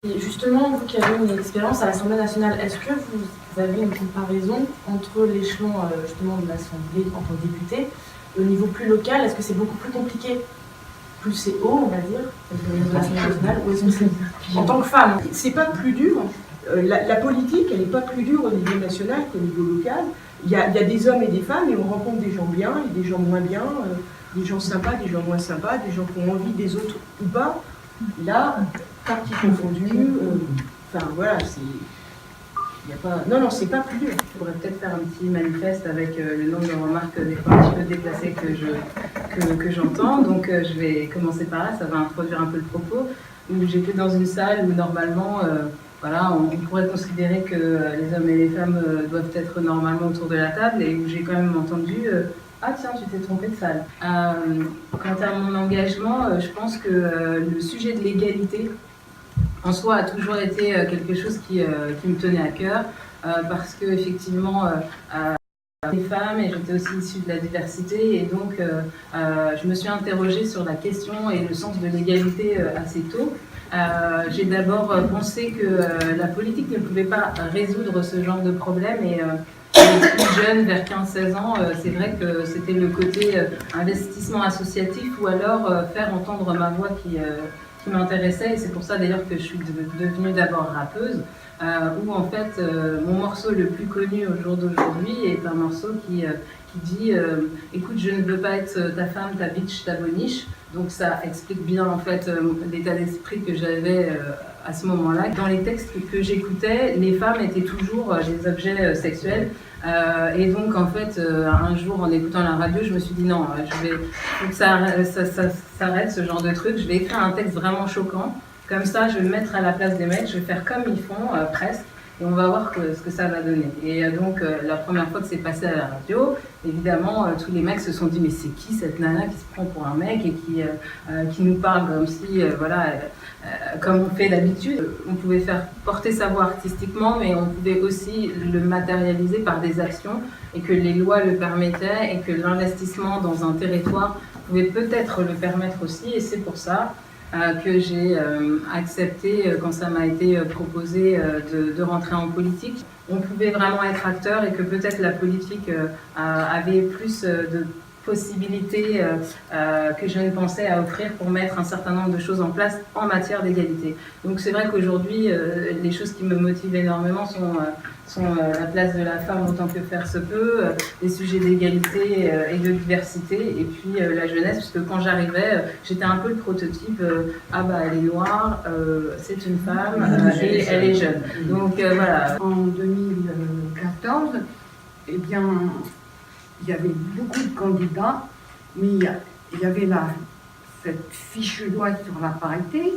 Et justement, vous qui avez une expérience à l'Assemblée nationale, est-ce que vous avez une comparaison entre l'échelon justement de l'Assemblée en tant que député et au niveau plus local? Est-ce que c'est beaucoup plus compliqué? Plus c'est haut, on va dire, de l'Assemblée nationale, ou est-ce que c'est en tant que femme? C'est pas plus dur. La politique, elle n'est pas plus dure au niveau national qu'au niveau local. Il y a des hommes et des femmes et on rencontre des gens bien et des gens moins bien, des gens sympas, des gens moins sympas, des gens qui ont envie des autres ou pas. Là, partis confondus, enfin voilà, il y a pas... Non, c'est pas plus dur. Je pourrais peut-être faire un petit manifeste avec le nombre de remarques des fois un petit peu déplacées que j'entends. Donc je vais commencer par là, ça va introduire un peu le propos. J'étais dans une salle où normalement, voilà, on pourrait considérer que les hommes et les femmes doivent être normalement autour de la table et où j'ai quand même entendu ah tiens, tu t'es trompé de salle. Quant à mon engagement, je pense que le sujet de l'égalité en soi a toujours été quelque chose qui me tenait à cœur parce que effectivement des femmes et j'étais aussi issue de la diversité et donc je me suis interrogée sur la question et le sens de l'égalité assez tôt. J'ai d'abord pensé que la politique ne pouvait pas résoudre ce genre de problème et les plus jeunes, vers 15-16 ans, c'est vrai que c'était le côté investissement associatif ou alors faire entendre ma voix qui m'intéressait et c'est pour ça d'ailleurs que je suis devenue d'abord rappeuse où en fait mon morceau le plus connu au jour d'aujourd'hui est un morceau qui dit écoute, je ne veux pas être ta femme, ta bitch, ta boniche. Donc ça explique bien en fait l'état d'esprit que j'avais à ce moment-là. Dans les textes que j'écoutais, les femmes étaient toujours des objets sexuels. Et donc en fait, un jour en écoutant la radio, je me suis dit non, faut que ça s'arrête ce genre de truc. Je vais écrire un texte vraiment choquant. Comme ça, je vais me mettre à la place des mecs, je vais faire comme ils font presque. Et on va voir ce que ça va donner. Et donc, la première fois que c'est passé à la radio, évidemment, tous les mecs se sont dit « Mais c'est qui cette nana qui se prend pour un mec et qui nous parle comme si, voilà, comme on fait d'habitude ?» On pouvait faire porter sa voix artistiquement, mais on pouvait aussi le matérialiser par des actions et que les lois le permettaient et que l'investissement dans un territoire pouvait peut-être le permettre aussi. Et c'est pour ça que j'ai accepté quand ça m'a été proposé de rentrer en politique. On pouvait vraiment être acteur et que peut-être la politique avait plus de possibilités que je ne pensais à offrir pour mettre un certain nombre de choses en place en matière d'égalité. Donc c'est vrai qu'aujourd'hui, les choses qui me motivent énormément sont la place de la femme autant que faire se peut, les sujets d'égalité et de diversité, et puis la jeunesse, puisque quand j'arrivais, j'étais un peu le prototype, ah bah elle est noire, c'est une femme, et elle est jeune. Donc voilà. En 2014, eh bien, il y avait beaucoup de candidats, mais il y avait cette fichue loi sur la parité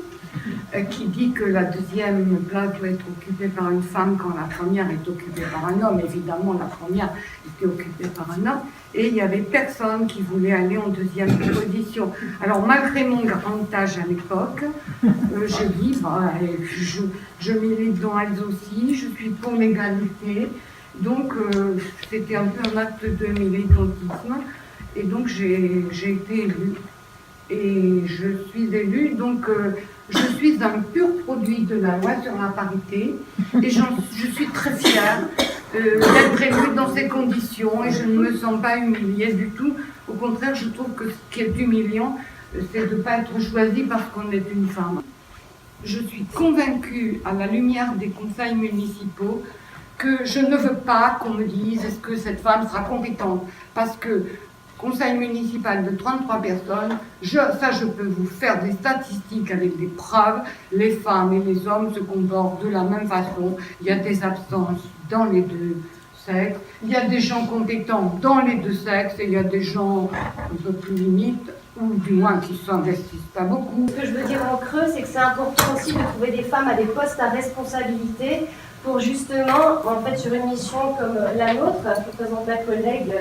qui dit que la deuxième place doit être occupée par une femme quand la première est occupée par un homme. Évidemment, la première était occupée par un homme. Et il n'y avait personne qui voulait aller en deuxième position. Alors, malgré mon grand âge à l'époque, j'ai dit, bah, je milite dans elles aussi, je suis pour l'égalité. Donc, c'était un peu un acte de militantisme. Et donc, j'ai été élue. Et je suis élue, donc je suis un pur produit de la loi sur la parité. Et je suis très fière d'être élue dans ces conditions. Et je ne me sens pas humiliée du tout. Au contraire, je trouve que ce qui est humiliant, c'est de ne pas être choisie parce qu'on est une femme. Je suis convaincue, à la lumière des conseils municipaux, que je ne veux pas qu'on me dise est-ce que cette femme sera compétente. Parce que conseil municipal de 33 personnes, je peux vous faire des statistiques avec des preuves. Les femmes et les hommes se comportent de la même façon. Il y a des absences dans les deux sexes. Il y a des gens compétents dans les deux sexes et il y a des gens un peu plus limites ou du moins qui s'investissent pas beaucoup. Ce que je veux dire en creux, c'est que c'est important aussi de trouver des femmes à des postes à responsabilité pour justement, en fait, sur une mission comme la nôtre, que présente ma collègue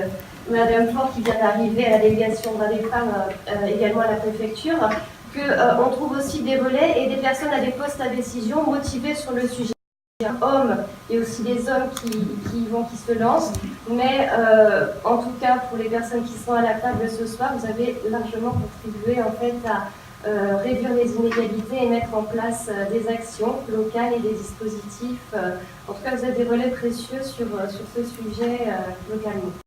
Madame Fort qui vient d'arriver à la délégation droits des femmes également à la préfecture, qu'on trouve aussi des relais et des personnes à des postes à décision motivées sur le sujet. Hommes et aussi des hommes qui se lancent, mais en tout cas pour les personnes qui sont à la table ce soir, vous avez largement contribué en fait réduire les inégalités et mettre en place des actions locales et des dispositifs. En tout cas, vous êtes des relais précieux sur ce sujet localement.